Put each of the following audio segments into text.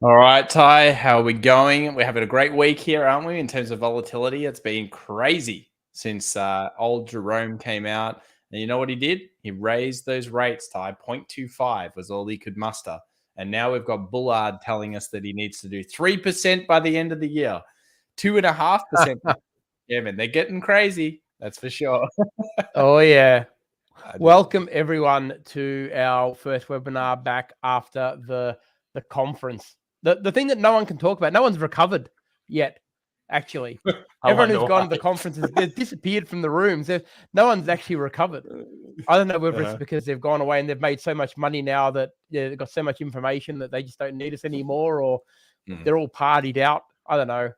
All right, Ty, how are we going? We're having a great week here, aren't we? In terms of volatility, it's been crazy since old Jerome came out. And you know what he did? He raised those rates, Ty. 0.25 was all he could muster. And now we've got Bullard telling us that he needs to do 3% by the end of the year, 2.5%. Yeah, man, they're getting crazy. That's for sure. Oh, yeah. I do. Welcome, everyone, to our first webinar back after the conference. The thing that no one can talk about, no one's recovered yet, actually. Everyone who's gone to the conferences, they've disappeared from the rooms. No one's actually recovered. I don't know whether it's because they've gone away and they've made so much money now that they've got so much information that they just don't need us anymore, or they're all partied out. I don't know.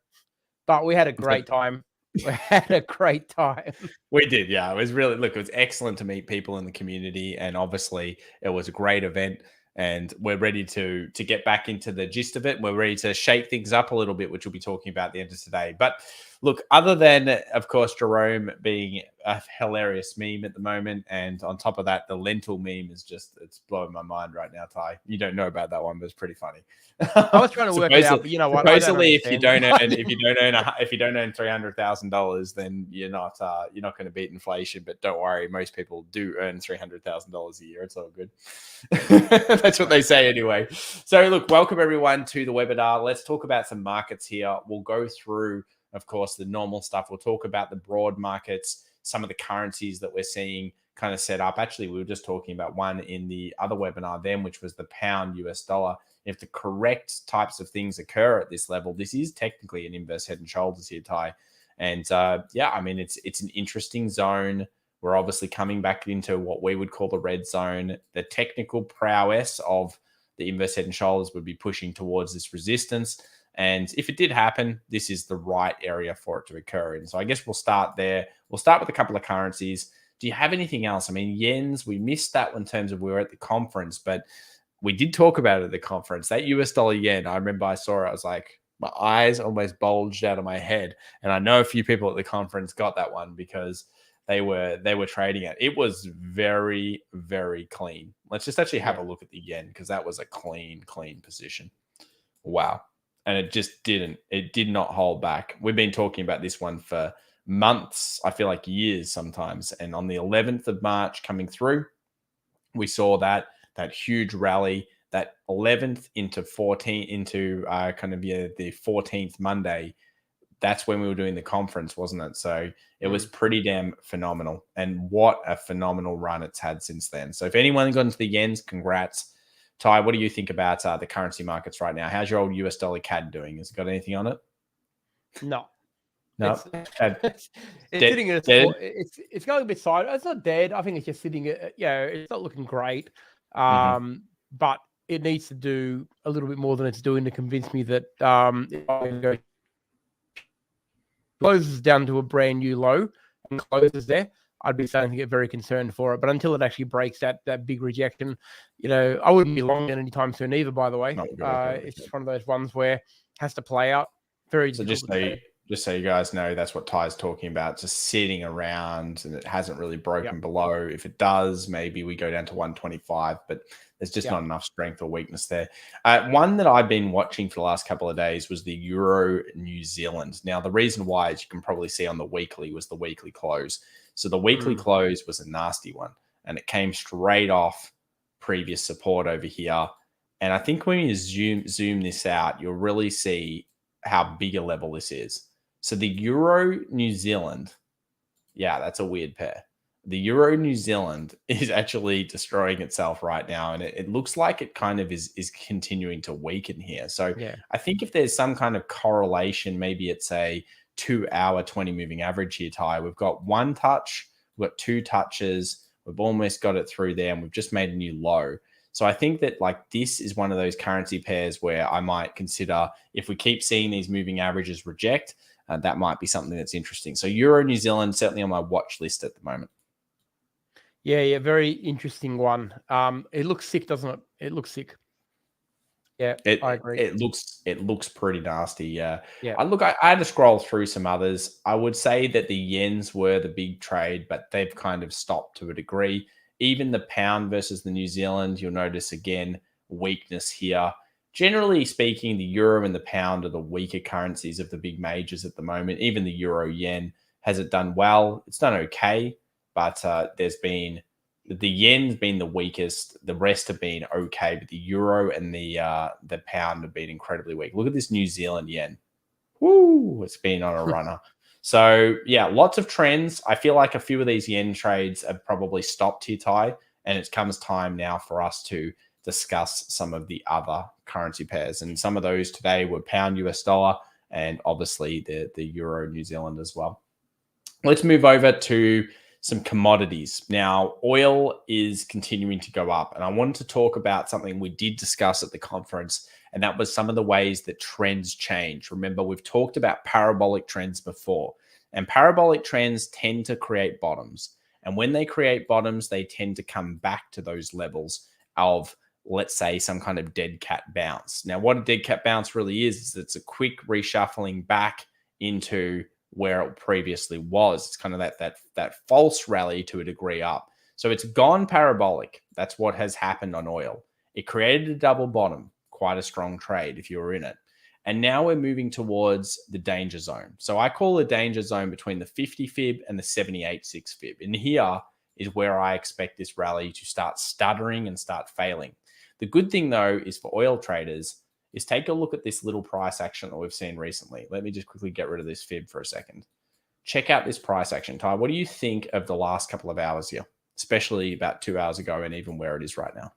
But we had a great time. We had a great time. We did, yeah. It was really, look, it was excellent to meet people in the community, and obviously it was a great event. And we're ready to get back into the gist of it. We're ready to shake things up a little bit, which we'll be talking about at the end of today. But look, other than, of course, Jerome being a hilarious meme at the moment, and on top of that, the lentil meme is just, it's blowing my mind right now, Ty. You don't know about that one, but it's pretty funny. I was trying to work it out, but you know what? Supposedly, if you don't earn $300,000, then you're not going to beat inflation. But don't worry, most people do earn $300,000 a year. It's all good. That's what they say anyway. So look, welcome everyone to the webinar. Let's talk about some markets here. We'll go through, of course, the normal stuff. We'll talk about the broad markets, some of the currencies that we're seeing kind of set up. Actually, we were just talking about one in the other webinar then, which was the pound US dollar. If the correct types of things occur at this level, this is technically an inverse head and shoulders here, Ty. And yeah, I mean, it's an interesting zone. We're obviously coming back into what we would call the red zone. The technical prowess of the inverse head and shoulders would be pushing towards this resistance. And if it did happen, this is the right area for it to occur in. So I guess we'll start there. We'll start with a couple of currencies. Do you have anything else? I mean, yens, we missed that in terms of we were at the conference, but we did talk about it at the conference. That US dollar yen, I remember I saw it. I was like, my eyes almost bulged out of my head. And I know a few people at the conference got that one because they were trading it. It was very, very clean. Let's just actually have a look at the yen, because that was a clean position. Wow. And it did not hold back. We've been talking about this one for months. I feel like years sometimes. And on the 11th of March coming through, we saw that huge rally, that 11th into 14 into the 14th Monday. That's when we were doing the conference, wasn't it? So it was pretty damn phenomenal. And what a phenomenal run it's had since then. So if anyone got into the yens, congrats. Ty, what do you think about the currency markets right now? How's your old US dollar CAD doing? Has it got anything on it? No. It's sitting at it's going a bit side. It's not dead. I think it's just sitting at, it's not looking great. But it needs to do a little bit more than it's doing to convince me that it closes down to a brand new low and closes there, I'd be starting to get very concerned for it. But until it actually breaks that big rejection, I wouldn't be long in anytime soon either, by the way. It's just one of those ones where it has to play out. Very so just so you guys know, that's what Ty's talking about, just sitting around, and it hasn't really broken below. If it does, maybe we go down to 125, but there's just not enough strength or weakness there. One that I've been watching for the last couple of days was the Euro New Zealand. Now, the reason why, as you can probably see on the weekly, was the weekly close. So the weekly close was a nasty one, and it came straight off previous support over here. And I think when you zoom this out, you'll really see how big a level this is. So the Euro New Zealand, that's a weird pair. The Euro New Zealand is actually destroying itself right now, and it looks like it kind of is continuing to weaken here. So I think if there's some kind of correlation, maybe it's a 2-hour 20 moving average here, Ty. We've got one touch, we've got two touches, we've almost got it through there, and we've just made a new low. So I think that this is one of those currency pairs where I might consider, if we keep seeing these moving averages reject, that might be something that's interesting. So Euro New Zealand, certainly on my watch list at the moment. Yeah, very interesting one. It looks sick, doesn't it? It looks sick. Yeah, I agree. It looks pretty nasty. Yeah. I had to scroll through some others. I would say that the yens were the big trade, but they've kind of stopped to a degree. Even the pound versus the New Zealand, you'll notice again weakness here. generally speaking, the euro and the pound are the weaker currencies of the big majors at the moment. Even the euro yen hasn't done well. It's done okay, but the yen's been the weakest. The rest have been okay, but the euro and the pound have been incredibly weak. Look at this New Zealand yen. Woo! It's been on a runner. So yeah, lots of trends. I feel like a few of these yen trades have probably stopped here, Ty, and it comes time now for us to discuss some of the other currency pairs. And some of those today were pound US dollar and obviously the euro New Zealand as well. Let's move over to some commodities. Now, oil is continuing to go up, and I wanted to talk about something we did discuss at the conference, and that was some of the ways that trends change. Remember, we've talked about parabolic trends before, and parabolic trends tend to create bottoms. And when they create bottoms, they tend to come back to those levels of, let's say, some kind of dead cat bounce. Now, what a dead cat bounce really is it's a quick reshuffling back into where it previously was. It's kind of that false rally to a degree up. So it's gone parabolic. That's what has happened on oil. It created a double bottom, quite a strong trade if you were in it. And now we're moving towards the danger zone. So I call the danger zone between the 50 fib and the 78.6 fib. And here is where I expect this rally to start stuttering and start failing. The good thing, though, is for oil traders is take a look at this little price action that we've seen recently. Let me just quickly get rid of this fib for a second. Check out this price action, Ty. What do you think of the last couple of hours here, especially about 2 hours ago and even where it is right now?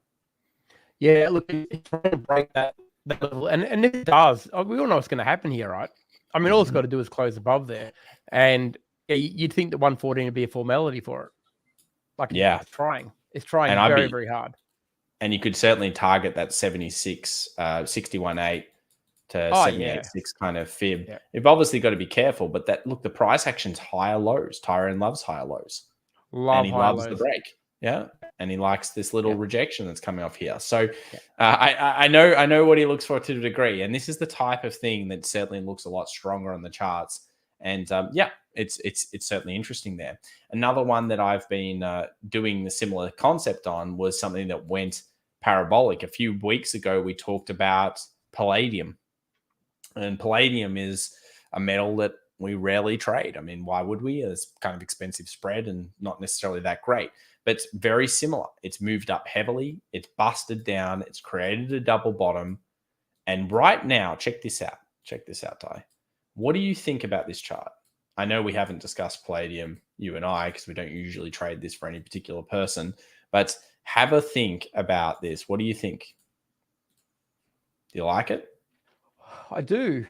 Yeah, look, it's trying to break that level. And if it does, we all know what's going to happen here, right? I mean, all it's got to do is close above there. And you'd think that 114 would be a formality for it. Like, yeah, it's trying. It's trying very, very hard. And you could certainly target that 61.8 to 78.6 kind of fib. Yeah. You've obviously got to be careful, but the price action's higher lows. Tyrone loves higher lows. And he loves the break. Yeah. And he likes this little rejection that's coming off here. So I know what he looks for to a degree. And this is the type of thing that certainly looks a lot stronger on the charts. And it's certainly interesting there. Another one that I've been doing the similar concept on was something that went parabolic. A few weeks ago, we talked about palladium. And palladium is a metal that we rarely trade. I mean, why would we? It's kind of expensive spread and not necessarily that great. But it's very similar. It's moved up heavily. It's busted down. It's created a double bottom. And right now, check this out. Check this out, Ty. What do you think about this chart? I know we haven't discussed palladium, you and I, because we don't usually trade this for any particular person. But have a think about this. What do you think? Do you like it? I do.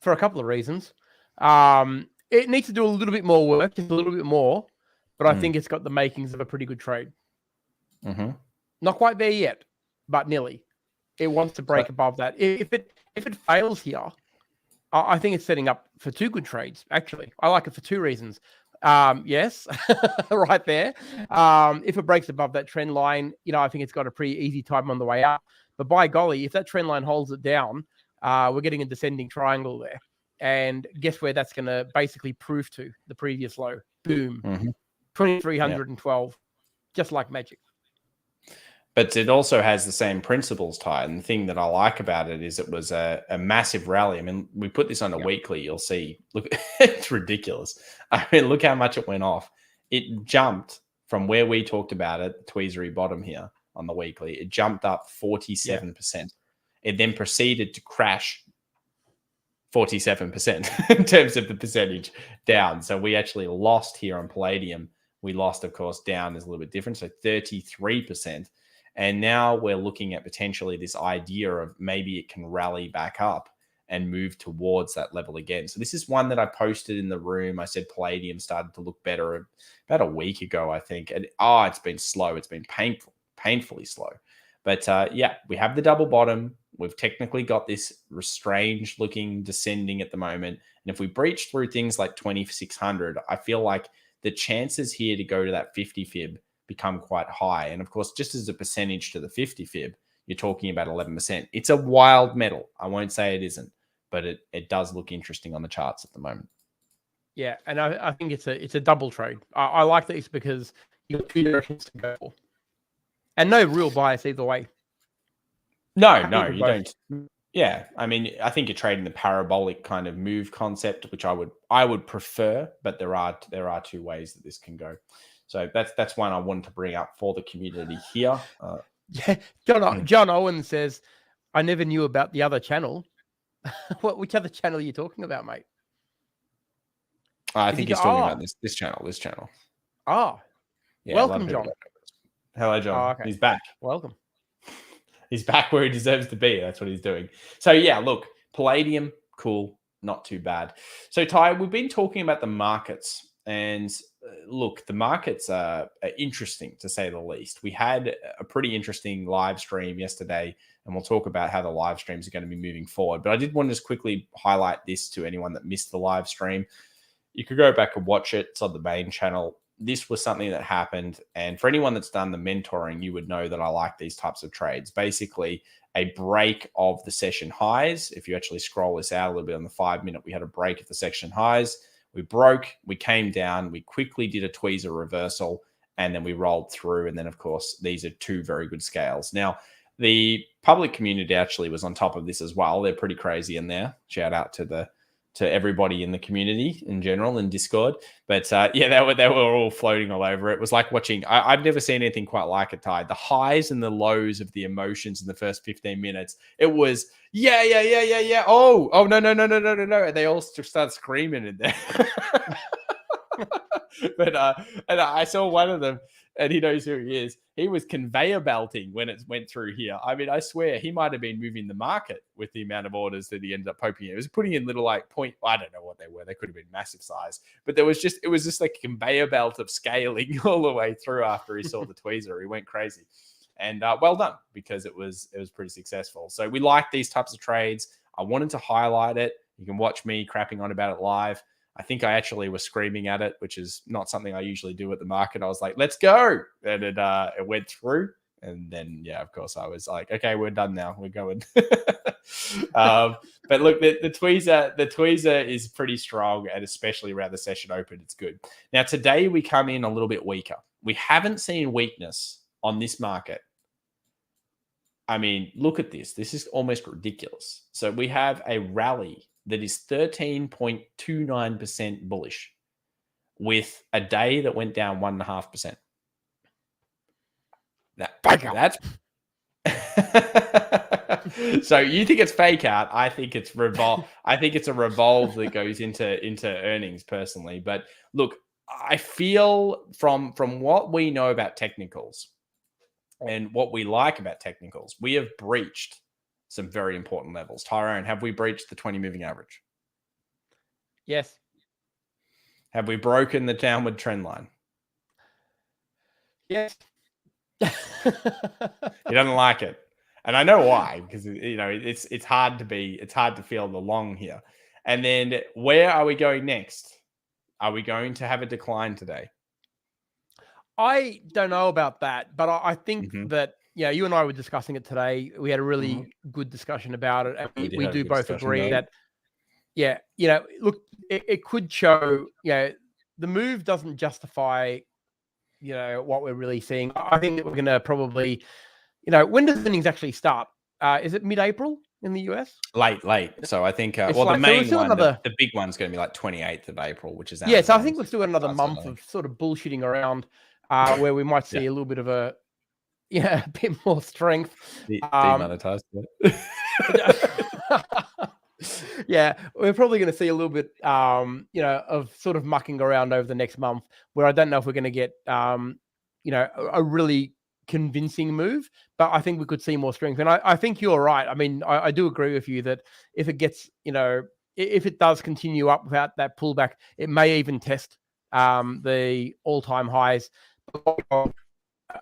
For a couple of reasons. It needs to do a little bit more work, just a little bit more. But I think it's got the makings of a pretty good trade. Mm-hmm. Not quite there yet, but nearly. It wants to break above that. If it fails here, I think it's setting up for two good trades, actually. I like it for two reasons. Yes, right there. If it breaks above that trend line, I think it's got a pretty easy time on the way up. But by golly, if that trend line holds it down, we're getting a descending triangle there. And guess where that's going to basically prove to the previous low? Boom. Mm-hmm. 2,312, just like magic. But it also has the same principles, Ty. And the thing that I like about it is it was a massive rally. I mean, we put this on a weekly, you'll see. Look, it's ridiculous. I mean, look how much it went off. It jumped from where we talked about it, tweezery bottom here on the weekly. It jumped up 47%. Yeah. It then proceeded to crash 47% in terms of the percentage down. So we actually lost here on palladium. We lost, of course, down is a little bit different. So 33%. And now we're looking at potentially this idea of maybe it can rally back up and move towards that level again. So this is one that I posted in the room. I said palladium started to look better about a week ago, I think. And it's been slow. It's been painfully slow. But we have the double bottom. We've technically got this strange looking descending at the moment. And if we breach through things like 2,600, I feel like the chances here to go to that 50 fib become quite high. And of course, just as a percentage to the 50 fib, you're talking about 11%. It's a wild metal. I won't say it isn't, but it does look interesting on the charts at the moment. Yeah, and I think it's a double trade. I like this because you've got two directions to go for. And no real bias either way. No, you don't. Yeah, I mean, I think you're trading the parabolic kind of move concept, which I would prefer, but there are two ways that this can go. So that's one I wanted to bring up for the community here. Yeah, John Owen says, "I never knew about the other channel." Which other channel are you talking about, mate? I think he's talking about this channel. This channel. Oh, yeah. Welcome, John. Hello, John. Oh, okay. He's back. Welcome. He's back where he deserves to be. That's what he's doing. So yeah, look, Palladium, cool, not too bad. So Ty, we've been talking about the markets, and look, the markets are interesting to say the least. We had a pretty interesting live stream yesterday, and we'll talk about how the live streams are going to be moving forward. But I did want to just quickly highlight this to anyone that missed the live stream. You could go back and watch it. It's on the main channel. This was something that happened. And for anyone that's done the mentoring, you would know that I like these types of trades. Basically, a break of the session highs. If you actually scroll this out a little bit on the 5 minute, we had a break of the session highs. We broke, we came down, we quickly did a tweezer reversal, and then we rolled through. And then, of course, these are two very good scales. Now, the public community actually was on top of this as well. They're pretty crazy in there. Shout out to everybody in the community in general in Discord. But yeah, they were all floating all over it. It was like watching, I've never seen anything quite like it, Ty. The highs and the lows of the emotions in the first 15 minutes. It was, yeah. Oh, no. And they all start screaming in there. But and I saw one of them, and he knows who he is. He was conveyor belting when it went through here. I mean, I swear he might have been moving the market with the amount of orders that he ended up poking in. It was putting in little like point. I don't know what they were. They could have been massive size, but it was just like a conveyor belt of scaling all the way through after he saw the tweezer. He went crazy, and well done, because it was pretty successful. So we like these types of trades. I wanted to highlight it. You can watch me crapping on about it live. I think I actually was screaming at it, which is not something I usually do at the market. I was like, let's go. And it went through. And then, yeah, of course, I was like, okay, we're done now. We're going. But look, the tweezer is pretty strong, and especially around the session open, it's good. Now, today we come in a little bit weaker. We haven't seen weakness on this market. I mean, look at this. This is almost ridiculous. So we have a rally that is 13.29% bullish with a day that went down 1.5%. That's so you think it's fake out. I think it's revolve. I think it's a revolve that goes into earnings personally. But look, I feel from what we know about technicals and what we like about technicals, we have breached some very important levels. Tyrone, have we breached the 20 moving average? Yes. Have we broken the downward trend line? Yes. He doesn't like it. And I know why, because it's hard to feel the long here. And then where are we going next? Are we going to have a decline today? I don't know about that, but I think that, yeah, you and I were discussing it today. We had a really good discussion about it. And we do both agree that, yeah, look, it could show, the move doesn't justify, what we're really seeing. I think that we're going to probably, when does earnings actually start? Is it mid-April in the US? Late. So I think, the main one, the big one's going to be like 28th of April, which is AMZN. So I think we've still got another month of sort of bullshitting around where we might see a little bit of a bit more strength. Demonetized. Yeah, we're probably going to see a little bit, of sort of mucking around over the next month, where I don't know if we're going to get, a really convincing move, but I think we could see more strength. And I think you're right. I mean, I do agree with you that if it gets, if it does continue up without that pullback, it may even test the all-time highs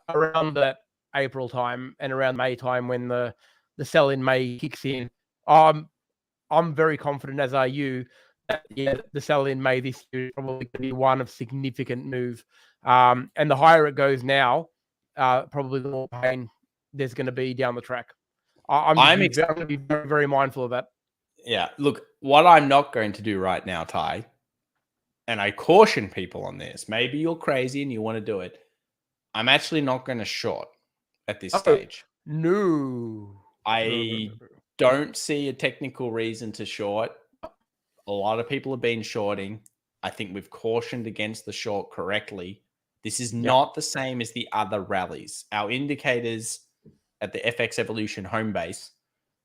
around that April time and around May time when the sell in May kicks in. I'm very confident, as are you, that the sell in May this year is probably going to be one of significant move. And the higher it goes now, probably the more pain there's going to be down the track. I'm going to be very, very mindful of that. Yeah. Look, what I'm not going to do right now, Ty, and I caution people on this, maybe you're crazy and you want to do it. I'm actually not going to short at this stage. No. I don't see a technical reason to short. A lot of people have been shorting. I think we've cautioned against the short correctly. This is not the same as the other rallies. Our indicators at the FX Evolution home base,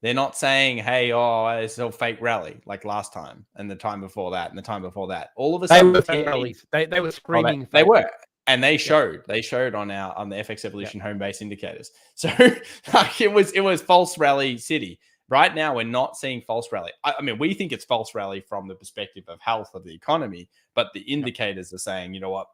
they're not saying, hey, oh, it's a fake rally like last time and the time before that and the time before that. All of a sudden, they were fake rallies. They were screaming. They were. And they showed on the FX Evolution home base indicators. So like, it was false rally city. Right now, we're not seeing false rally. I mean, we think it's false rally from the perspective of health of the economy, but the indicators are saying, you know what,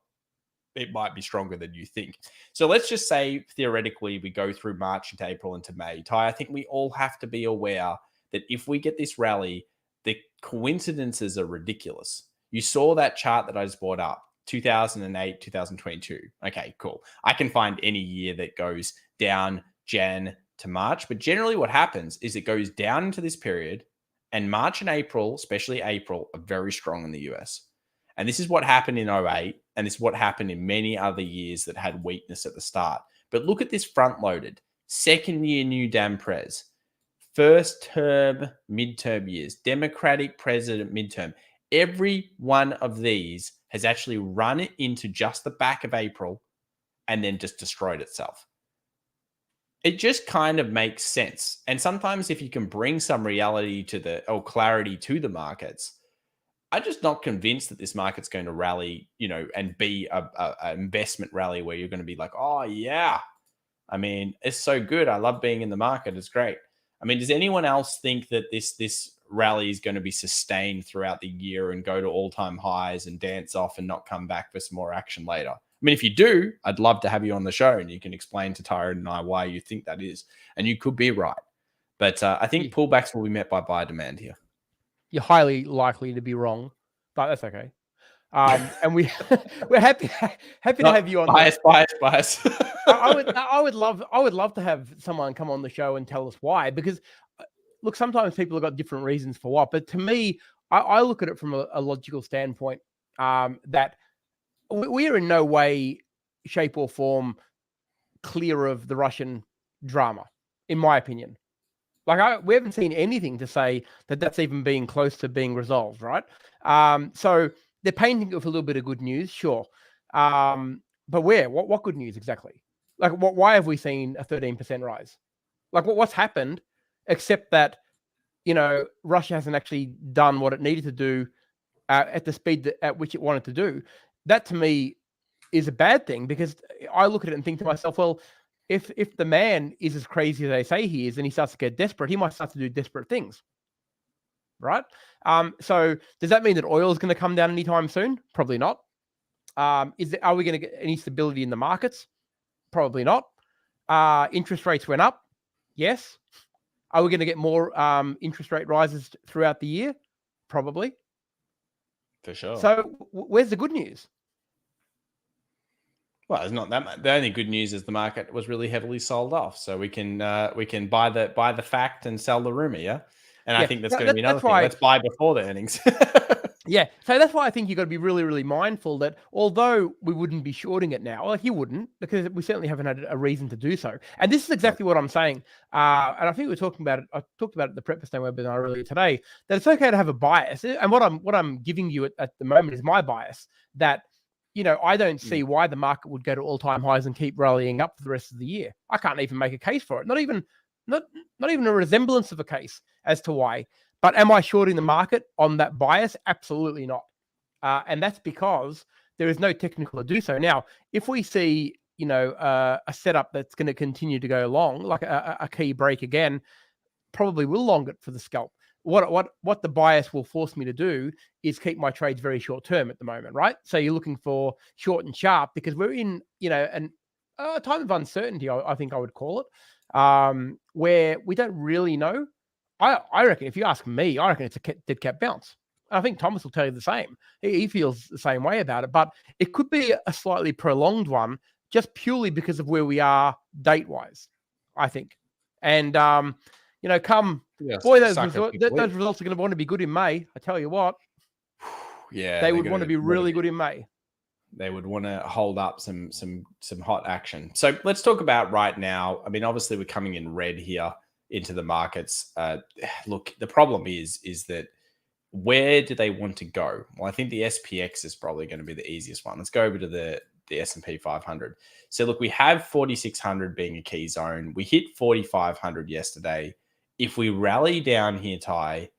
it might be stronger than you think. So let's just say, theoretically, we go through March into April into May. Ty, I think we all have to be aware that if we get this rally, the coincidences are ridiculous. You saw that chart that I just brought up, 2008, 2022. Okay, cool. I can find any year that goes down Jan to March, but generally what happens is it goes down into this period, and March and April, especially April, are very strong in the US. And this is what happened in 08, and this is what happened in many other years that had weakness at the start. But look at this front-loaded. Second year new damn pres. First term, midterm years. Democratic president midterm. Every one of these has actually run it into just the back of April and then just destroyed itself. It just kind of makes sense. And sometimes if you can bring some reality to clarity to the markets, I'm just not convinced that this market's going to rally, and be a investment rally where you're going to be like, oh yeah, I mean, it's so good. I love being in the market. It's great. I mean, does anyone else think that this rally is going to be sustained throughout the year and go to all-time highs and dance off and not come back for some more action later? I mean, if you do, I'd love to have you on the show and you can explain to Tyron and I why you think that is. And you could be right. But I think pullbacks will be met by buyer demand here. You're highly likely to be wrong, but that's okay. And we're happy to have you on. Bias. I would love to have someone come on the show and tell us why, because look, sometimes people have got different reasons for what, but to me, I look at it from a logical standpoint, that we are in no way, shape or form clear of the Russian drama, in my opinion. Like we haven't seen anything to say that that's even being close to being resolved, right? So they're painting it with a little bit of good news, sure. But where? What good news exactly? Like, why have we seen a 13% rise? Like, what's happened, except that, Russia hasn't actually done what it needed to do at the speed at which it wanted to do. That to me is a bad thing, because I look at it and think to myself, well, if the man is as crazy as they say he is and he starts to get desperate, he might start to do desperate things. Right? So does that mean that oil is going to come down anytime soon? Probably not. Are we going to get any stability in the markets? Probably not. Interest rates went up. Yes. Are we going to get more interest rate rises throughout the year? Probably. For sure. So where's the good news? Well, it's not that much. The only good news is the market was really heavily sold off, so we can buy the fact and sell the rumor, yeah. And I think that's going to be another thing. Let's buy before the earnings. Yeah, so that's why I think you've got to be really, really mindful that although we wouldn't be shorting it now, like you wouldn't, because we certainly haven't had a reason to do so. And this is exactly what I'm saying. And I think we were talking about it. I talked about it at the Prep for Stone webinar earlier today, that it's okay to have a bias. And what I'm giving you at the moment is my bias, that I don't see why the market would go to all-time highs and keep rallying up for the rest of the year. I can't even make a case for it. Not even a resemblance of a case as to why. But am I shorting the market on that bias? Absolutely not. And that's because there is no technical to do so. Now, if we see, a setup that's going to continue to go long, like a key break again, probably will long it for the scalp. What the bias will force me to do is keep my trades very short term at the moment, right? So you're looking for short and sharp, because we're in, a time of uncertainty, I think I would call it, where we don't really know. I reckon, if you ask me, I reckon it's a dead cat bounce. I think Thomas will tell you the same. He feels the same way about it, but it could be a slightly prolonged one, just purely because of where we are date-wise, I think. And, those results are going to want to be good in May. I tell you what. Yeah. They would want to be really good in May. They would want to hold up some hot action. So let's talk about right now. I mean, obviously we're coming in red here. into the markets. Look, the problem is that where do they want to go? Well, I think the SPX is probably going to be the easiest one. Let's go over to the S&P 500. So look, we have 4,600 being a key zone. We hit 4,500 yesterday. If we rally down here, Ty,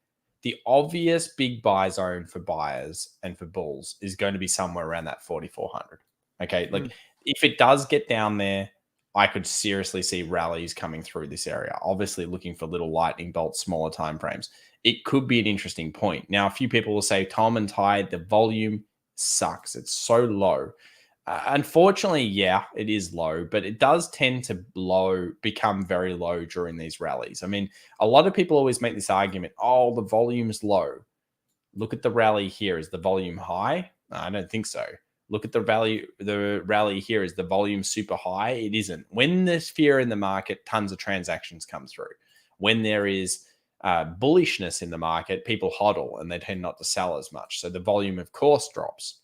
the obvious big buy zone for buyers and for bulls is going to be somewhere around that 4,400. Okay, like if it does get down there, I could seriously see rallies coming through this area. Obviously, looking for little lightning bolts, smaller time frames. It could be an interesting point. Now, a few people will say, Tom and Ty, the volume sucks. It's so low. Unfortunately, yeah, it is low, but it does tend to become very low during these rallies. I mean, a lot of people always make this argument, oh, the volume's low. Look at the rally here. Is the volume high? No, I don't think so. Look at the rally here. Is the volume super high? It isn't. When there's fear in the market, tons of transactions come through. When there is bullishness in the market, people hodl and they tend not to sell as much. So the volume, of course, drops.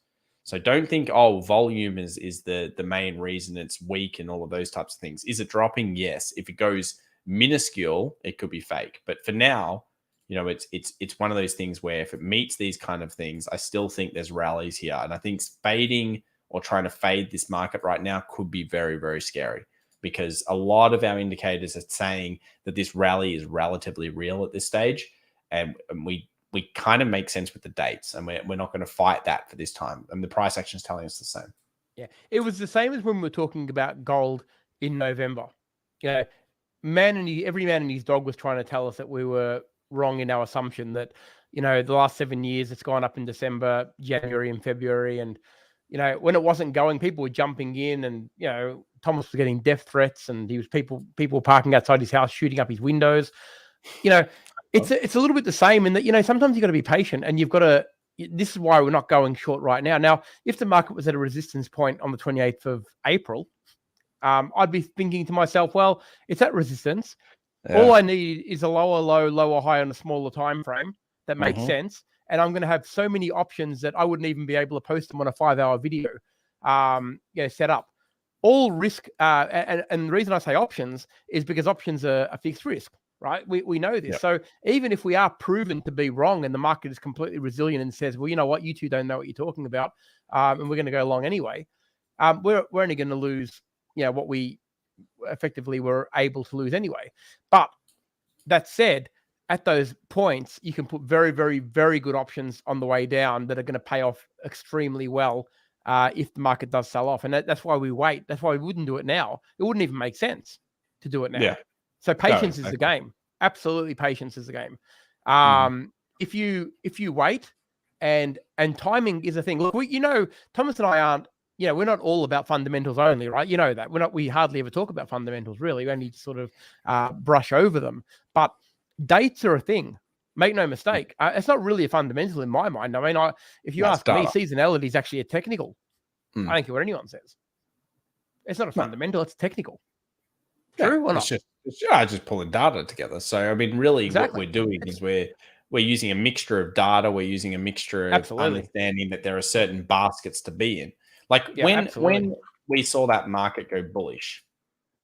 So don't think, oh, volume is the main reason it's weak and all of those types of things. Is it dropping? Yes. If it goes minuscule, it could be fake. But for now, you know, it's one of those things where if it meets these kind of things, I still think there's rallies here. And I think fading or trying to fade this market right now could be very, very scary, because a lot of our indicators are saying that this rally is relatively real at this stage. And we kind of make sense with the dates, and we're not going to fight that for this time. And the price action is telling us the same. Yeah, it was the same as when we were talking about gold in November. You know, every man and his dog was trying to tell us that we were wrong in our assumption that, you know, the last 7 years it's gone up in December, January, and February, and you know, when it wasn't going, people were jumping in, and you know, Thomas was getting death threats, and he was people parking outside his house, shooting up his windows. You know, it's a little bit the same in that, you know, sometimes you've got to be patient, and you've got to. This is why we're not going short right now. Now, if the market was at a resistance point on the 28th of April, I'd be thinking to myself, well, it's at resistance. Yeah. All I need is a lower low, lower high on a smaller time frame that makes sense. And I'm going to have so many options that I wouldn't even be able to post them on a 5-hour video, set up. All risk, and the reason I say options is because options are a fixed risk, right? We know this. Yep. So even if we are proven to be wrong and the market is completely resilient and says, well, you know what, you two don't know what you're talking about, and we're going to go along anyway, we're only going to lose, you know, what we effectively were able to lose anyway. But that said, at those points, you can put very, very, very good options on the way down that are going to pay off extremely well if the market does sell off. And that's why we wait. That's why we wouldn't do it now. It wouldn't even make sense to do it now. Yeah. So patience is the game. Absolutely, patience is the game. If you wait, and timing is a thing. Look, you know, Thomas and I aren't. You know, we're not all about fundamentals only, right? You know that we hardly ever talk about fundamentals, really. We only sort of brush over them. But dates are a thing. Make no mistake. It's not really a fundamental in my mind. I mean, if you ask me, seasonality is actually a technical. I don't care what anyone says. It's not a fundamental. It's technical. True or not? Just pulling data together. So, I mean, really what we're doing is we're using a mixture of data. We're using a mixture of understanding that there are certain baskets to be in. Like when we saw that market go bullish,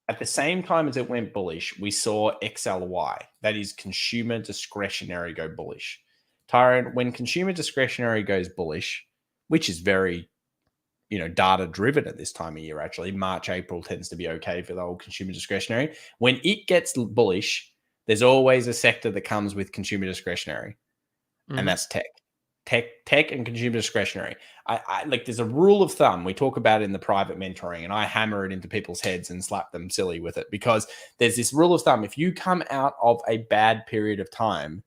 at the same time as it went bullish, we saw XLY, that is consumer discretionary, go bullish. Tyron, when consumer discretionary goes bullish, which is very, you know, data driven at this time of year, actually, March, April tends to be okay for the old consumer discretionary. When it gets bullish, there's always a sector that comes with consumer discretionary, and that's tech. Tech and consumer discretionary. I like, there's a rule of thumb we talk about in the private mentoring, and I hammer it into people's heads and slap them silly with it, because there's this rule of thumb. If you come out of a bad period of time,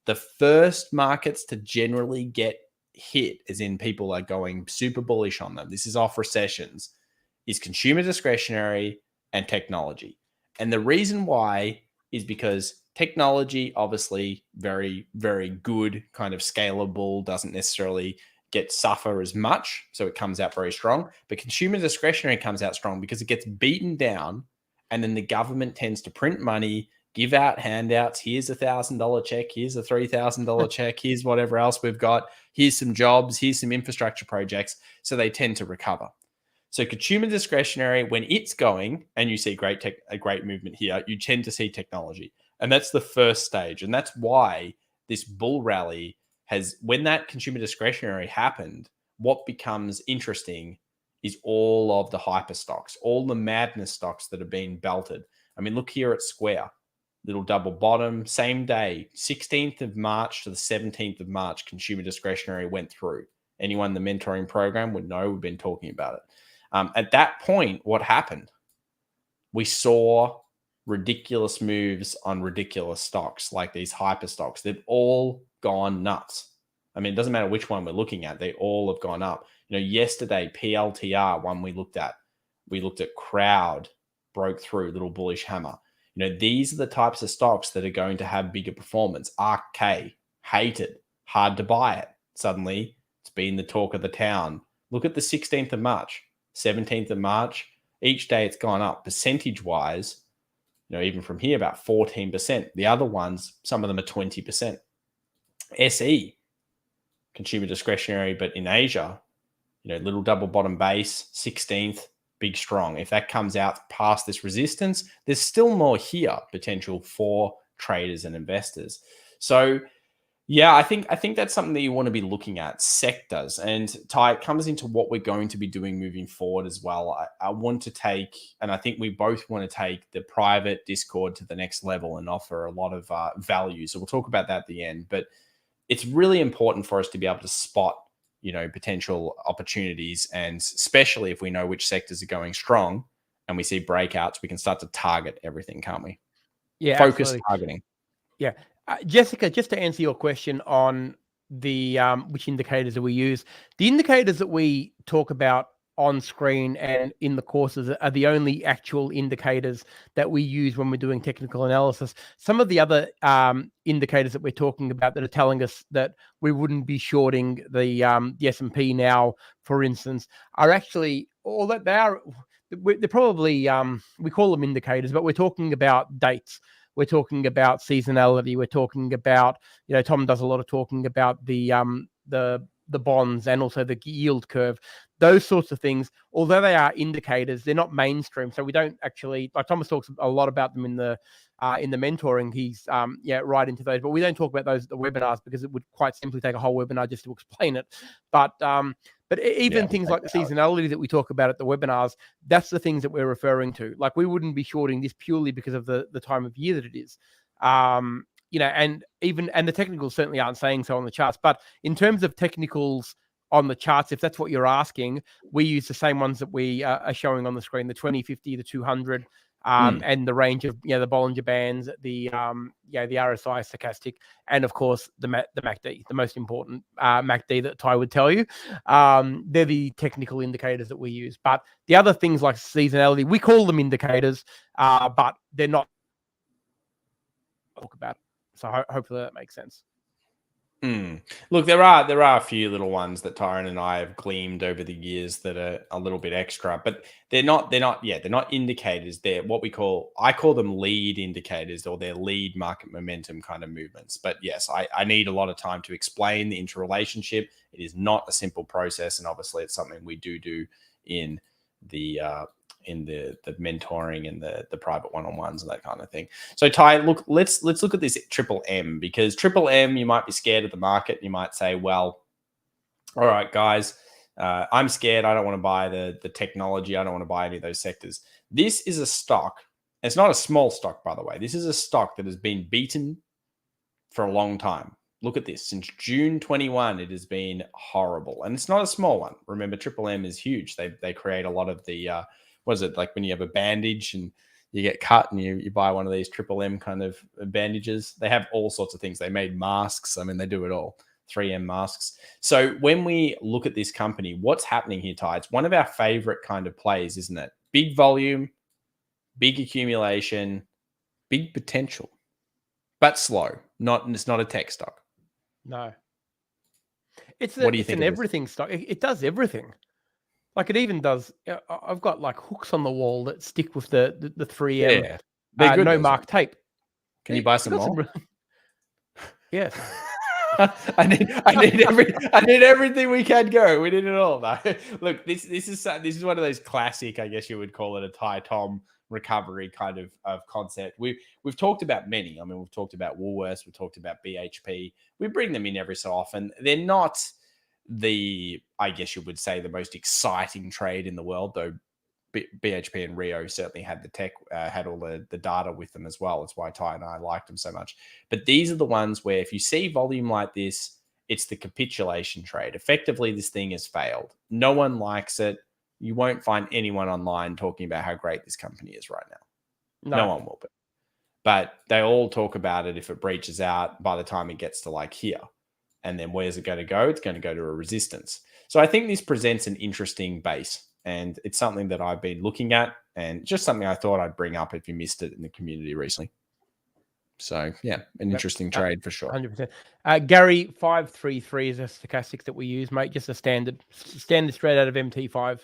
the first markets to generally get hit, as in people are going super bullish on them, this is off recessions, is consumer discretionary and technology. And the reason why is because technology, obviously, very, very good, kind of scalable, doesn't necessarily suffer as much. So it comes out very strong. But consumer discretionary comes out strong because it gets beaten down, and then the government tends to print money, give out handouts. Here's a $1,000 check. Here's a $3,000 check. Here's whatever else we've got. Here's some jobs. Here's some infrastructure projects. So they tend to recover. So consumer discretionary, when it's going and you see a great movement here, you tend to see technology. And that's the first stage. And that's why this bull rally has, when that consumer discretionary happened, what becomes interesting is all of the hyper stocks, all the madness stocks that have been belted. I mean, look here at Square, little double bottom, same day, 16th of March to the 17th of March, consumer discretionary went through. Anyone in the mentoring program would know we've been talking about it. At that point, what happened? We saw ridiculous moves on ridiculous stocks, like these hyper stocks. They've all gone nuts. I mean, it doesn't matter which one we're looking at. They all have gone up. Yesterday, PLTR, one we looked at Crowd, broke through, little bullish hammer. These are the types of stocks that are going to have bigger performance. ARK, hated, hard to buy it. Suddenly, it's been the talk of the town. Look at the 16th of March, 17th of March. Each day it's gone up percentage-wise, even from here, about 14%. The other ones, some of them are 20%. SE, consumer discretionary, but in Asia, little double bottom base, 16th, big strong. If that comes out past this resistance, there's still more here potential for traders and investors. So yeah, I think that's something that you want to be looking at, sectors. And Ty, it comes into what we're going to be doing moving forward as well. I want to take, and I think we both want to take the private Discord to the next level and offer a lot of value. So we'll talk about that at the end. But it's really important for us to be able to spot, potential opportunities. And especially if we know which sectors are going strong and we see breakouts, we can start to target everything, can't we? Yeah, focus absolutely. Targeting. Yeah. Jessica, just to answer your question on the which indicators that we use, the indicators that we talk about on screen and in the courses are the only actual indicators that we use when we're doing technical analysis. Some of the other indicators that we're talking about that are telling us that we wouldn't be shorting the S&P now, for instance, are actually, all that they're probably, we call them indicators, but we're talking about dates. We're talking about seasonality. We're talking about, Tom does a lot of talking about the bonds and also the yield curve, those sorts of things. Although they are indicators, they're not mainstream. So we don't actually, like Thomas talks a lot about them in the mentoring. He's right into those, but we don't talk about those at the webinars because it would quite simply take a whole webinar just to explain it. But even things like the seasonality that we talk about at the webinars, that's the things that we're referring to. Like, we wouldn't be shorting this purely because of the time of year that it is. And the technicals certainly aren't saying so on the charts. But in terms of technicals on the charts, if that's what you're asking, we use the same ones that we are showing on the screen: the 20, 50, the 200, and the range of the Bollinger Bands, the RSI stochastic, and of course the MACD, the most important MACD that Ty would tell you. They're the technical indicators that we use. But the other things like seasonality, we call them indicators, but they're not talk about. So hopefully that makes sense. Look, there are a few little ones that Tyron and I have gleamed over the years that are a little bit extra, but they're not indicators. They're what I call them lead indicators, or they're lead market momentum kind of movements. But yes, I need a lot of time to explain the interrelationship. It is not a simple process, and obviously it's something we do in the mentoring and the private one-on-ones and that kind of thing. So Ty, look, let's look at this triple M, because triple M, you might be scared of the market. You might say, well, all right, guys, I'm scared. I don't want to buy the technology. I don't want to buy any of those sectors. This is a stock. It's not a small stock, by the way. This is a stock that has been beaten for a long time. Look at this. Since June 21, it has been horrible. And it's not a small one. Remember, triple M is huge. They create a lot of the what is it, like when you have a bandage and you get cut and you buy one of these triple M kind of bandages? They have all sorts of things. They made masks. I mean, they do it all. 3M masks. So when we look at this company, what's happening here, Ty? It's one of our favorite kind of plays, isn't it? Big volume, big accumulation, big potential, but slow. It's not a tech stock. No. It's an everything stock. It does everything. Like, it even does. I've got like hooks on the wall that stick with the 3M. Yeah, they're good, no mark tape. Can you buy some more? Yes. I need everything we can go. We need it all. No. Look, this is one of those classic, I guess you would call it, a Ty Tom recovery kind of concept. We've talked about many. I mean, we've talked about Woolworths, we've talked about BHP. We bring them in every so often. They're not I guess you would say, the most exciting trade in the world, though. BHP and Rio certainly had the tech, had all the data with them as well. That's why Ty and I liked them so much. But these are the ones where if you see volume like this, it's the capitulation trade. Effectively, this thing has failed. No one likes it. You won't find anyone online talking about how great this company is right now. No one will. But they all talk about it if it breaches out by the time it gets to like here. And then where's it going to go? It's going to go to a resistance. So I think this presents an interesting base. And it's something that I've been looking at, and just something I thought I'd bring up if you missed it in the community recently. So, yeah, an interesting trade for sure. 100%. Gary, 533 is a stochastic that we use, mate. Just a standard straight out of MT5.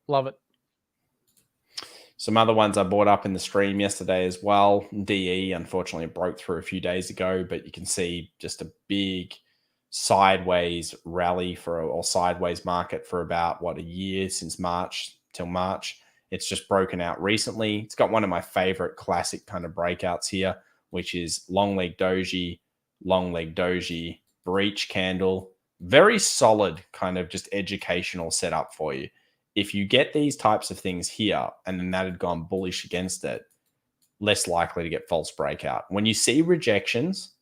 Love it. Some other ones I bought up in the stream yesterday as well. DE, unfortunately, it broke through a few days ago, but you can see just a big sideways rally or sideways market for about a year, since March till March. It's just broken out recently. It's got one of my favorite classic kind of breakouts here, which is long leg doji, breach candle. Very solid kind of just educational setup for you. If you get these types of things here and then that had gone bullish against it, less likely to get false breakout. When you see rejections,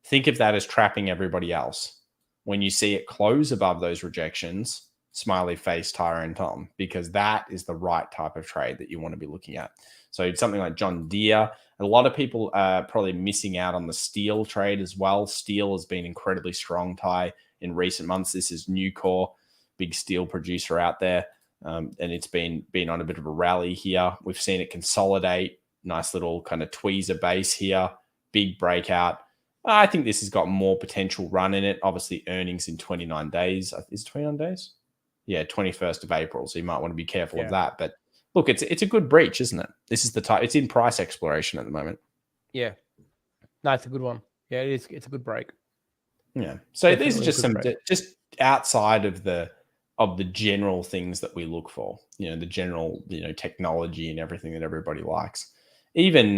think of that as trapping everybody else. When you see it close above those rejections, smiley face, Tyra and Tom, because that is the right type of trade that you want to be looking at. So it's something like John Deere. A lot of people are probably missing out on the steel trade as well. Steel has been incredibly strong, Ty, in recent months. This is Nucor, big steel producer out there. And it's been on a bit of a rally here. We've seen it consolidate. Nice little kind of tweezer base here. Big breakout. I think this has got more potential run in it. Obviously, earnings in 29 days. Is it 29 days? Yeah, 21st of April. So you might want to be careful of that. But look, it's a good breach, isn't it? This is the type. It's in price exploration at the moment. Yeah. No, it's a good one. Yeah, it is. It's a good break. Yeah. So definitely these are just some just outside of the general things that we look for. The general technology and everything that everybody likes. Even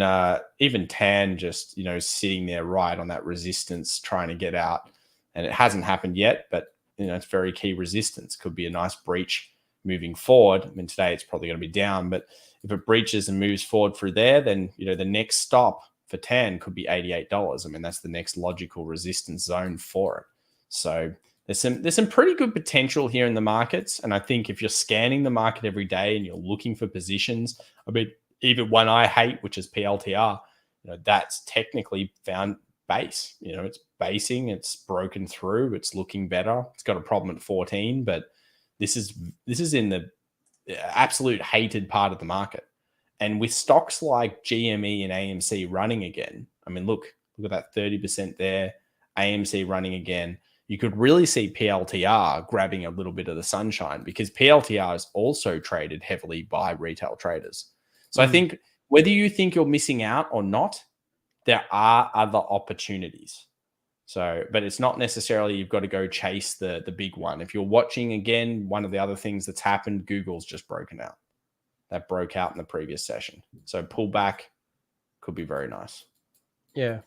TAN just sitting there right on that resistance, trying to get out, and it hasn't happened yet. But it's very key resistance. Could be a nice breach moving forward. I mean, today it's probably going to be down, but if it breaches and moves forward through there, then the next stop for TAN could be $88. I mean, that's the next logical resistance zone for it. So there's some pretty good potential here in the markets, and I think if you're scanning the market every day and you're looking for positions, I mean, even one I hate, which is PLTR, that's technically found base. It's basing, it's broken through, it's looking better. It's got a problem at 14, but this is in the absolute hated part of the market. And with stocks like GME and AMC running again, I mean, look at that 30% there, AMC running again. You could really see PLTR grabbing a little bit of the sunshine, because PLTR is also traded heavily by retail traders. So I think whether you think you're missing out or not, there are other opportunities. So, but it's not necessarily you've got to go chase the big one. If you're watching again, one of the other things that's happened, Google's just broken out. That broke out in the previous session. So pullback could be very nice. Yeah.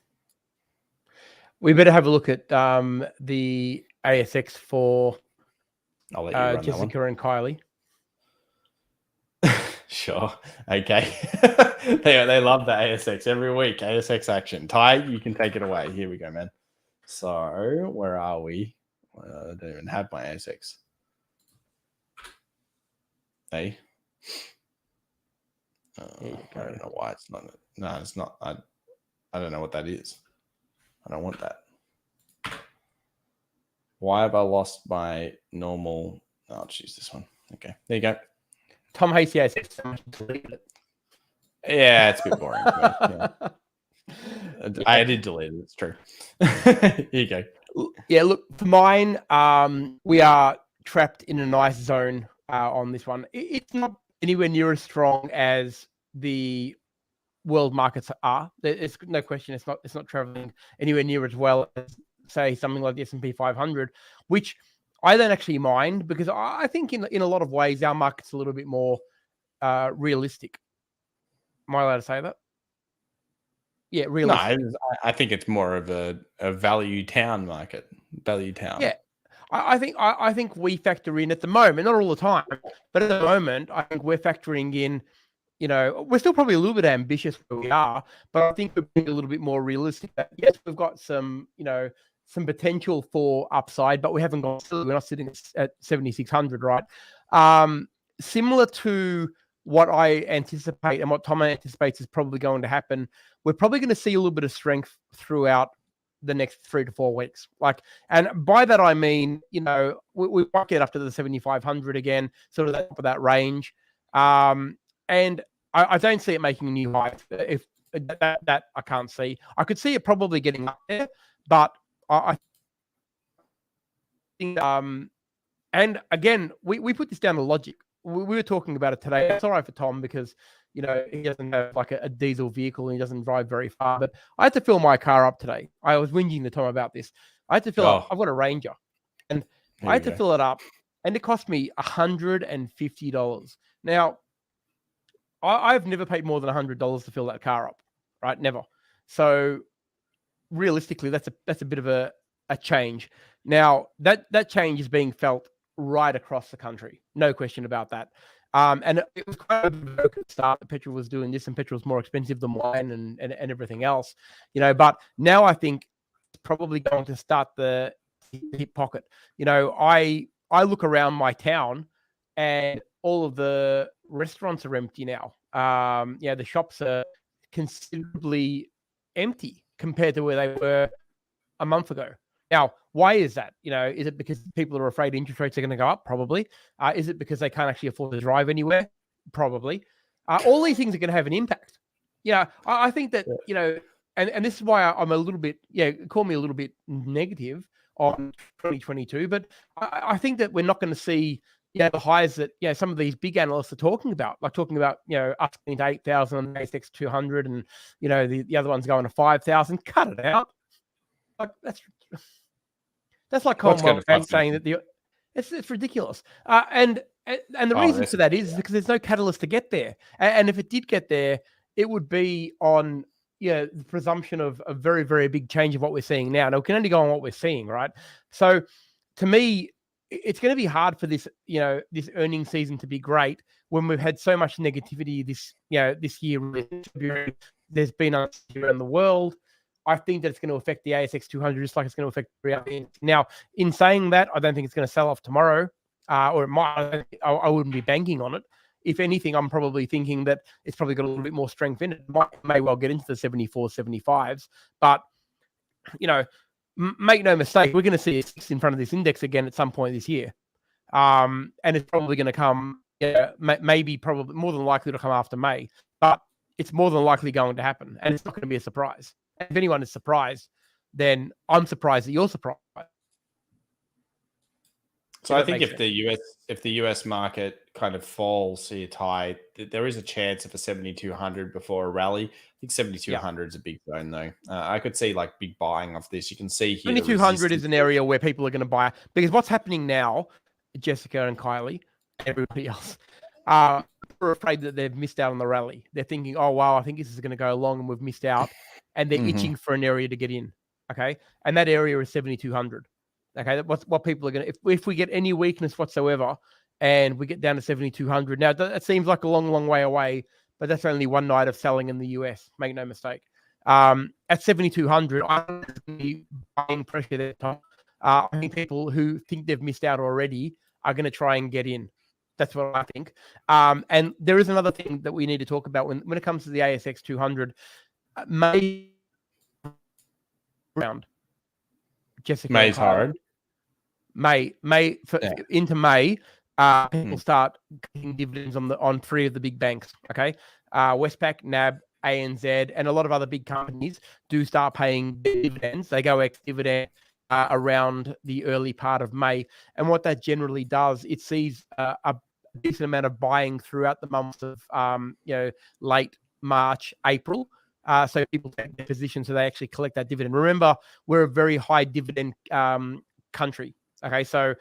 We better have a look at the ASX for I'll let you run Jessica and Kylie. Sure. Okay. they love the ASX every week. ASX action. Ty, you can take it away. Here we go, man. So where are we? I don't even have my ASX. Hey. I don't know why it's not. No, it's not. I don't know what that is. I don't want that. Why have I lost my normal? I'll choose this one. Okay, there you go. Tom hates the ASX. Delete it. Yeah, it's a bit boring. Yeah. I did delete it. It's true. Here you go. Yeah, look, for mine, we are trapped in a nice zone on this one. It's not anywhere near as strong as the world markets are. There's no question. It's not traveling anywhere near as well as, say, something like the SP500, which I don't actually mind, because I think in a lot of ways our market's a little bit more realistic. Am I allowed to say that? Yeah, No, realistically. I think it's more of a value town market. Value town. Yeah. I think we factor in at the moment, not all the time, but at the moment, I think we're factoring in, we're still probably a little bit ambitious where we are, but I think we're being a little bit more realistic. Yes, we've got some potential for upside, but we haven't gone. We're not sitting at 7,600, right? Similar to what I anticipate and what Tom anticipates is probably going to happen. We're probably going to see a little bit of strength throughout the next 3 to 4 weeks. And by that, I mean, we might get up to the 7,500 again, sort of that top of that range. And I don't see it making a new high. If that I can't see. I could see it probably getting up there, but I think, and again, we put this down to logic. We were talking about it today. It's all right for Tom because, he doesn't have like a diesel vehicle and he doesn't drive very far. But I had to fill my car up today. I was whinging to Tom about this. I had to fill up. I've got a Ranger, and I had to fill it up, and it cost me $150. Now, I've never paid more than $100 to fill that car up, right? Never. So realistically, that's a bit of a change. Now that change is being felt right across the country, no question about that. And it was quite a good start. Petrol was doing this, and petrol's more expensive than wine and everything else, But now I think it's probably going to start the hip pocket. I look around my town, and all of the restaurants are empty now. The shops are considerably empty compared to where they were a month ago. Now, why is that? Is it because people are afraid interest rates are going to go up? Probably. Is it because they can't actually afford to drive anywhere? Probably. All these things are going to have an impact. I think that, and this is why I'm a little bit, call me a little bit negative on 2022, but I think that we're not going to see the highs that some of these big analysts are talking about, up to 8,000 on the ASX 200, and the other one's going to 5,000. Cut it out. Like that's like Commonwealth Bank saying that it's ridiculous. And the reason for that is because there's no catalyst to get there. And if it did get there, it would be on the presumption of a very, very big change of what we're seeing now. Now, we can only go on what we're seeing, right? So to me, it's going to be hard for this, this earnings season to be great when we've had so much negativity this year. There's been uncertainty around the world. I think that it's going to affect the ASX 200 just like it's going to affect the other. Now, in saying that, I don't think it's going to sell off tomorrow, or it might. I wouldn't be banking on it. If anything, I'm probably thinking that it's probably got a little bit more strength in it. May well get into the 74, 75s, but make no mistake, we're going to see a 6 in front of this index again at some point this year, and it's probably going to come. Probably more than likely to come after May, but it's more than likely going to happen, and it's not going to be a surprise. If anyone is surprised, then I'm surprised that you're surprised. So I think if the US market kind of falls here high, there is a chance of a 7,200 before a rally. I think 7,200 is a big zone though. I could see like big buying off this. You can see here 7,200 is an area where people are going to buy, because what's happening now, Jessica and Kylie, everybody else, are afraid that they've missed out on the rally. They're thinking, oh wow, I think this is going to go long and we've missed out. And they're itching for an area to get in, okay? And that area is 7,200, okay? That's what people are going to, if we get any weakness whatsoever and we get down to 7,200, now that seems like a long, long way away, but that's only one night of selling in the US, make no mistake. At 7,200, I'm buying pressure there, Tom. I think people who think they've missed out already are going to try and get in. That's what I think. And there is another thing that we need to talk about when it comes to the ASX 200. May round. Jessica. May's hard. Into May, people start getting dividends on 3 of the big banks. Okay, Westpac, NAB, ANZ, and a lot of other big companies do start paying dividends. They go ex-dividend around the early part of May, and what that generally does, it sees a decent amount of buying throughout the months of late March, April. So people take their position, so they actually collect that dividend. Remember, we're a very high dividend country. Okay, so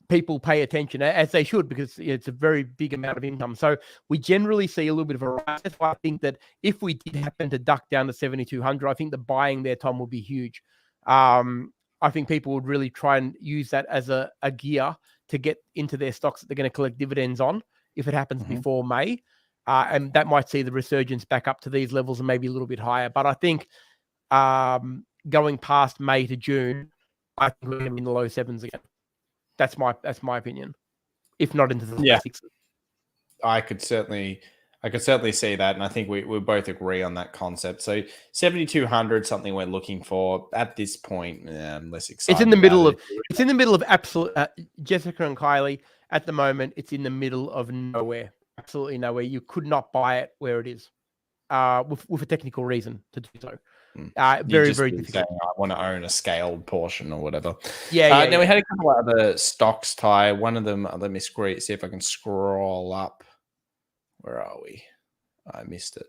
people pay attention, as they should, because it's a very big amount of income. So we generally see a little bit of a rise. That's why I think that if we did happen to duck down to 7,200, I think the buying there, Tom, would be huge. I think people would really try and use that as a gear to get into their stocks that they're going to collect dividends on if it happens before May. And that might see the resurgence back up to these levels and maybe a little bit higher. But I think going past May to June, I think we're going to be in the low sevens again. That's my opinion. If not into the sixes. I could certainly see that, and I think we both agree on that concept. So 7,200, something we're looking for at this point. I'm less excited. It's in the middle of absolute Jessica and Kylie at the moment. It's in the middle of nowhere, absolutely nowhere. You could not buy it where it is, with a technical reason to do so. Very difficult. Saying, I want to own a scaled portion or whatever. Yeah. Then we had a couple of other stocks, Ty. One of them, let me see if I can scroll up. Where are we? I missed it.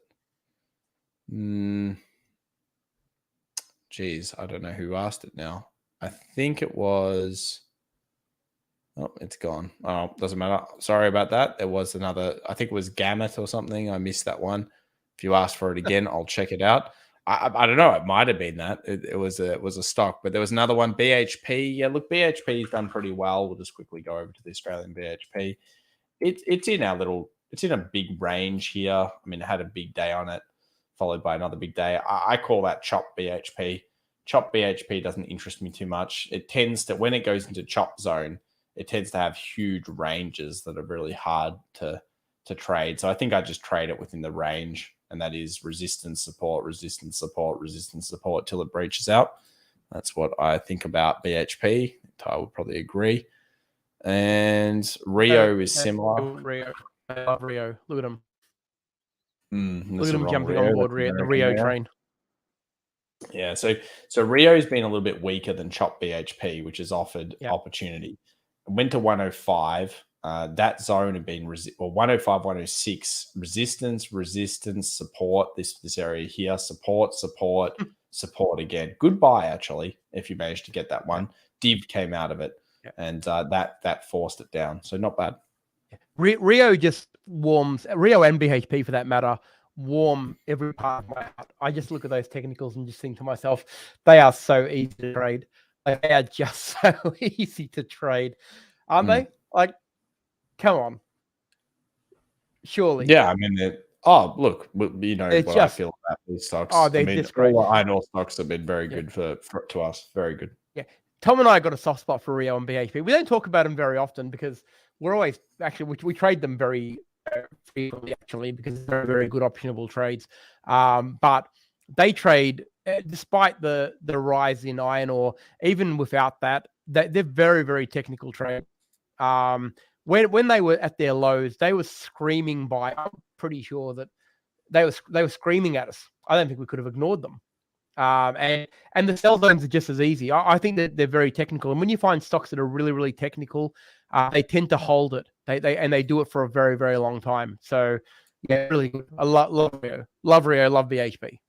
Geez, I don't know who asked it now. I think it was. Oh, it's gone. Oh, doesn't matter. Sorry about that. There was another. I think it was Gamut or something. I missed that one. If you ask for it again, I'll check it out. I don't know. It might have been that. It was a stock, but there was another one. BHP. Yeah, look, BHP's done pretty well. We'll just quickly go over to the Australian BHP. It's in our little. It's in a big range here. I mean, it had a big day on it, followed by another big day. I call that chop BHP. Chop BHP doesn't interest me too much. It tends to, when it goes into chop zone, it tends to have huge ranges that are really hard to trade. So I think I just trade it within the range, and that is resistance, support, resistance, support, resistance, support till it breaches out. That's what I think about BHP. Ty would probably agree. And Rio is similar. Rio. I love Rio. Look at him. Look at him jumping Rio, on board the Rio train. Yeah, so Rio's been a little bit weaker than Chop BHP, which has offered opportunity. It went to 105. That zone had been 105, 106 resistance, support. This area here, support again. Good buy actually, if you managed to get that one. Div came out of it, and that forced it down. So not bad. Rio just warms. Rio and BHP for that matter warm every part of my heart. I just look at those technicals and just think to myself, they are so easy to trade. They are just so easy to trade, aren't they? Like, come on, surely. Yeah, I mean, look, you know what I feel about these stocks. Oh, they're just great. All the iron ore stocks have been very good to us. Very good. Yeah, Tom and I got a soft spot for Rio and BHP. We don't talk about them very often because we're always we trade them very frequently actually because they're very good optionable trades. But they trade despite the rise in iron ore. Even without that, they're very, very technical trade. When they were at their lows, they were screaming by. I'm pretty sure that they were screaming at us. I don't think we could have ignored them. And the sell zones are just as easy. I think that they're very technical. And when you find stocks that are really, really technical, they tend to hold it. They do it for a very, very long time. So yeah, really good. I love Rio, love BHP.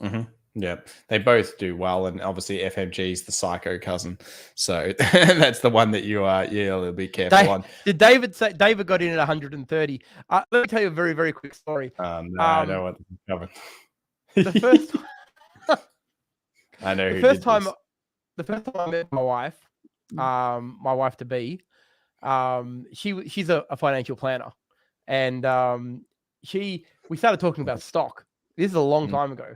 Mm-hmm. Yeah, they both do well, and obviously FMG is the psycho cousin, so that's the one that you are. Yeah, a little bit careful on. Did David say David got in at 130? Let me tell you a very, very quick story. I know what is coming. The first. I know the first time I met my wife to be, she's a financial planner, and we started talking about stock. This is a long time ago,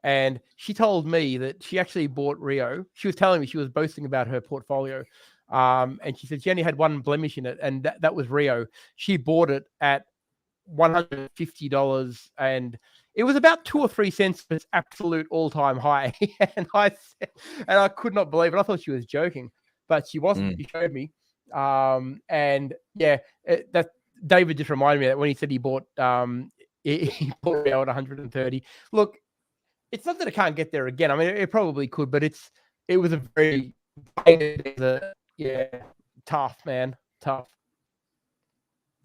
and she told me that she actually bought Rio. She was telling me, she was boasting about her portfolio, and she said she only had one blemish in it, and that was Rio. She bought it at $150, and it was about 2 or 3 cents for its absolute all-time high. and I could not believe it. I thought she was joking, but she wasn't. She showed me. And yeah, that David just reminded me that when he said he bought Rio at 130. Look, it's not that it can't get there again. I mean, it probably could, but it was a very tough, man. Tough.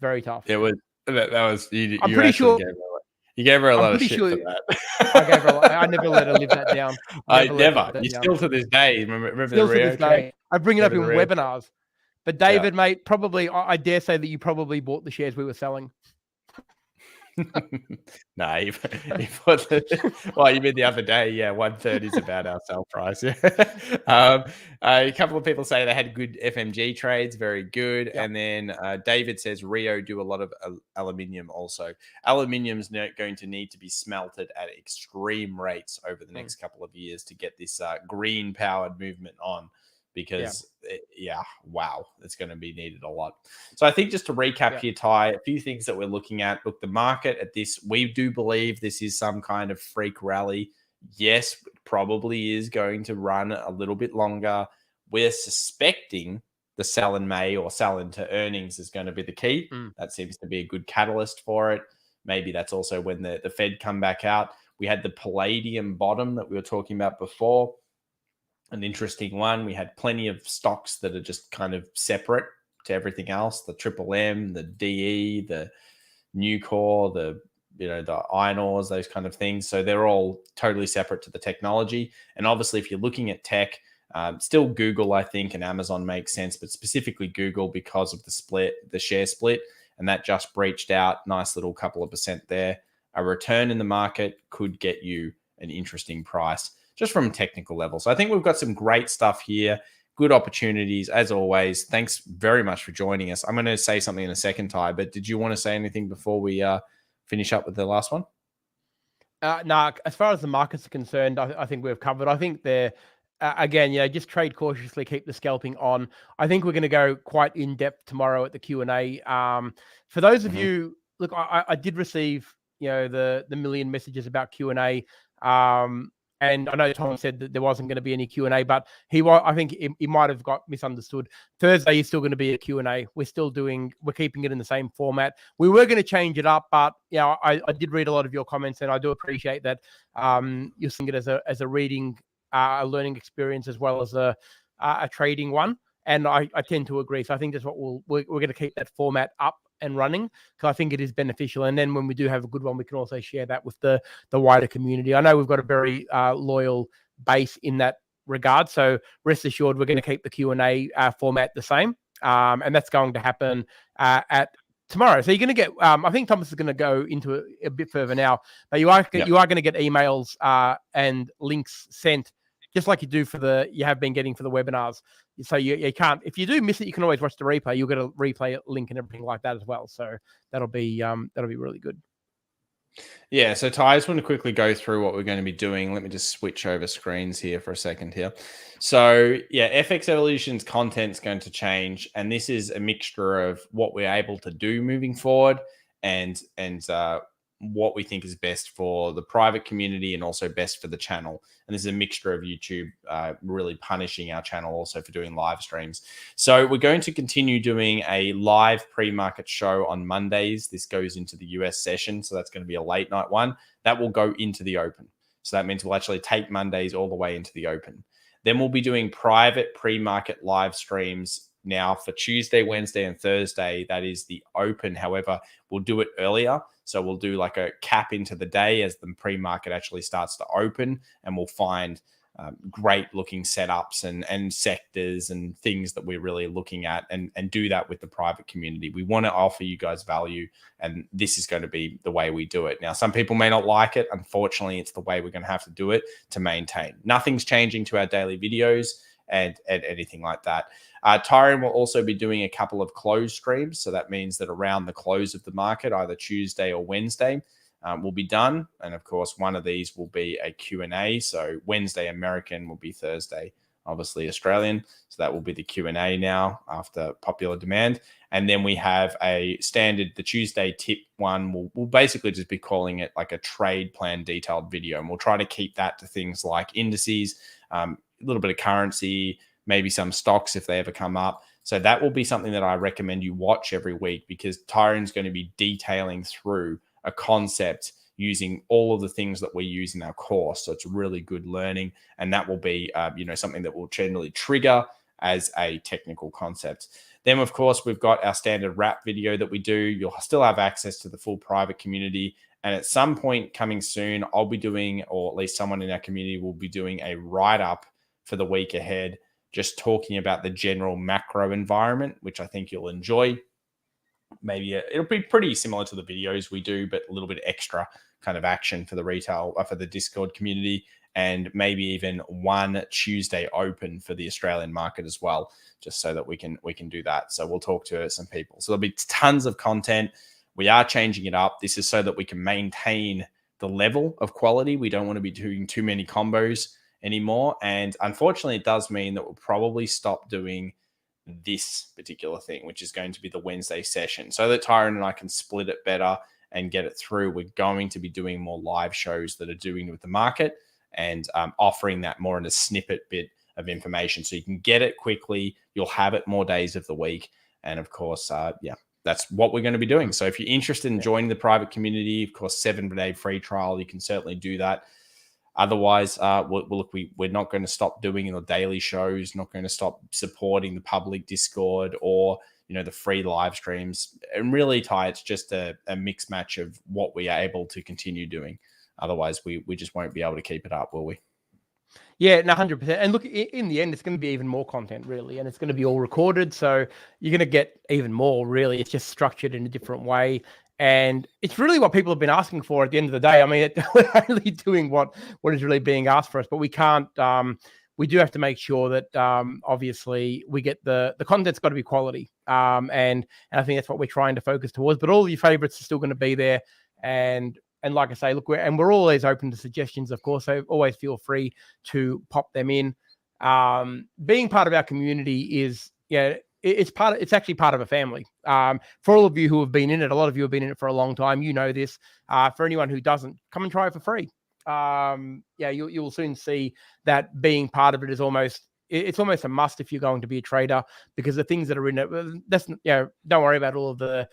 Very tough. It was that was you. I'm pretty sure. You gave her a lot of shit for that. I gave her. I never let her live that down. I never. You still to this day. Remember still the Rio to this day. I bring it up in webinars. But David, mate, probably, I dare say that you probably bought the shares we were selling. No, you well, you mean the other day? Yeah, 1/3 is about our sell price. Yeah. A couple of people say they had good FMG trades, very good. Yep. And then David says Rio do a lot of aluminium also. Aluminium's going to need to be smelted at extreme rates over the next couple of years to get this green powered movement on. Because wow, it's going to be needed a lot. So I think just to recap here, Ty, a few things that we're looking at. Look, the market at this, we do believe this is some kind of freak rally. Yes, it probably is going to run a little bit longer. We're suspecting the sell in May or sell into earnings is going to be the key. That seems to be a good catalyst for it. Maybe that's also when the Fed come back out. We had the palladium bottom that we were talking about before. An interesting one. We had plenty of stocks that are just kind of separate to everything else. The Triple M, the DE, the Nucor, the iron ores, those kind of things. So they're all totally separate to the technology. And obviously, if you're looking at tech, still Google, I think, and Amazon makes sense, but specifically Google because of the share split, and that just breached out. Nice little couple of percent there. A return in the market could get you an interesting price just from a technical level. So I think we've got some great stuff here, good opportunities as always. Thanks very much for joining us. I'm going to say something in a second, Ty, but did you want to say anything before we finish up with the last one? No, as far as the markets are concerned, I think we've covered. I think they're, again, just trade cautiously, keep the scalping on. I think we're going to go quite in depth tomorrow at the Q&A. For those of you, look, I did receive, the million messages about Q&A. And I know Tom said that there wasn't going to be any Q&A, but I think he might have got misunderstood. Thursday is still going to be a Q&A. We're keeping it in the same format. We were going to change it up, but I did read a lot of your comments, and I do appreciate that you're seeing it as a reading, a learning experience as well as a trading one. And I tend to agree. So I think that's what we're going to keep that format up and running, because I think it is beneficial. And then when we do have a good one, we can also share that with the wider community. I know we've got a very loyal base in that regard. So rest assured, we're going to keep the Q&A format the same. And that's going to happen at tomorrow. So you're going to get, I think Thomas is going to go into it a bit further now, but you are going to get emails and links sent, just like you have been getting for the webinars. So you can't, if you do miss it, you can always watch the replay. You'll get a replay link and everything like that as well. So that'll be really good. Yeah. So Ty, I just want to quickly go through what we're going to be doing. Let me just switch over screens here for a second here. So FX Evolution's content is going to change, and this is a mixture of what we're able to do moving forward and what we think is best for the private community and also best for the channel. And this is a mixture of YouTube really punishing our channel also for doing live streams. So we're going to continue doing a live pre-market show on Mondays. This goes into the US session. So that's going to be a late night one that will go into the open. So that means we'll actually take Mondays all the way into the open. Then we'll be doing private pre-market live streams now for Tuesday, Wednesday, and Thursday. That is the open. However, we'll do it earlier. So we'll do like a cap into the day as the pre-market actually starts to open, and we'll find great looking setups and sectors and things that we're really looking at, and do that with the private community. We want to offer you guys value, and this is going to be the way we do it. Now, some people may not like it. Unfortunately, it's the way we're going to have to do it to maintain. Nothing's changing to our daily videos and anything like that. Tyron will also be doing a couple of close streams. So that means that around the close of the market, either Tuesday or Wednesday, will be done. And of course, one of these will be a Q&A. So Wednesday American will be Thursday, obviously Australian. So that will be the Q&A now after popular demand. And then we have a standard, the Tuesday tip one. We'll basically just be calling it like a trade plan detailed video. And we'll try to keep that to things like indices, a little bit of currency, maybe some stocks if they ever come up. So that will be something that I recommend you watch every week, because Tyron's going to be detailing through a concept using all of the things that we use in our course. So it's really good learning. And that will be, something that will generally trigger as a technical concept. Then, of course, we've got our standard wrap video that we do. You'll still have access to the full private community. And at some point coming soon, I'll be doing, or at least someone in our community will be doing, a write-up for the week ahead, just talking about the general macro environment, which I think you'll enjoy. Maybe it'll be pretty similar to the videos we do, but a little bit extra kind of action for the retail, for the Discord community, and maybe even one Tuesday open for the Australian market as well, just so that we can do that. So we'll talk to some people. So there'll be tons of content. We are changing it up. This is so that we can maintain the level of quality. We don't want to be doing too many combos anymore. And unfortunately, it does mean that we'll probably stop doing this particular thing, which is going to be the Wednesday session, so that Tyron and I can split it better and get it through. We're going to be doing more live shows that are doing with the market and offering that more in a snippet bit of information, so you can get it quickly. You'll have it more days of the week. And of course, yeah, that's what we're going to be doing. So if you're interested in joining the private community, of course, 7-day free trial, you can certainly do that. Otherwise, we're not going to stop doing the daily shows, not going to stop supporting the public Discord or, the free live streams. And really, Ty, it's just a mixed match of what we are able to continue doing. Otherwise, we just won't be able to keep it up, will we? Yeah, 100%. And look, in the end, it's going to be even more content, really, and it's going to be all recorded. So you're going to get even more, really. It's just structured in a different way. And it's really what people have been asking for at the end of the day. I mean, we're only doing what is really being asked for us, but we can't, we do have to make sure that obviously we get the content's got to be quality. And I think that's what we're trying to focus towards, but all of your favorites are still going to be there. And like I say, look, we're always open to suggestions, of course, so always feel free to pop them in. Being part of our community is, it's actually part of a family. For all of you who have been in it, a lot of you have been in it for a long time. You know this. For anyone who doesn't, come and try it for free. You'll soon see that being part of it is almost a must if you're going to be a trader, because the things that are in it, don't worry about all of the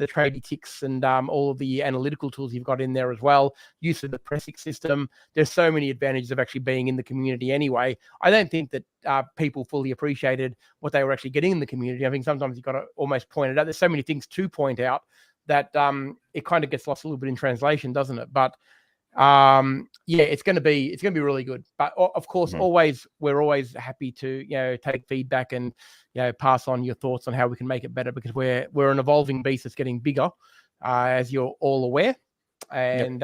trading ticks and all of the analytical tools you've got in there as well. Use of the pressing system. There's so many advantages of actually being in the community anyway. I don't think that people fully appreciated what they were actually getting in the community. I think sometimes you've got to almost point it out. There's so many things to point out that it kind of gets lost a little bit in translation, doesn't it? But it's going to be really good. But of course, we're always happy to take feedback and pass on your thoughts on how we can make it better, because we're an evolving beast that's getting bigger, as you're all aware. And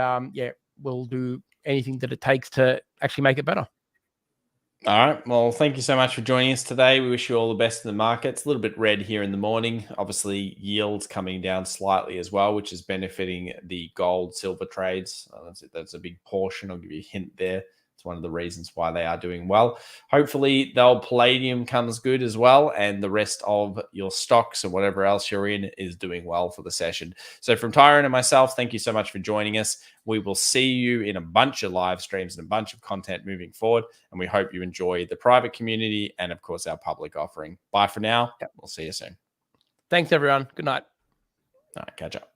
we'll do anything that it takes to actually make it better. All right. Well, thank you so much for joining us today. We wish you all the best in the markets. A little bit red here in the morning. Obviously, yields coming down slightly as well, which is benefiting the gold, silver trades. That's a big portion. I'll give you a hint there. It's one of the reasons why they are doing well. Hopefully, the old palladium comes good as well, and the rest of your stocks and whatever else you're in is doing well for the session. So from Tyron and myself, thank you so much for joining us. We will see you in a bunch of live streams and a bunch of content moving forward, and we hope you enjoy the private community and, of course, our public offering. Bye for now. We'll see you soon. Thanks, everyone. Good night. All right, catch up.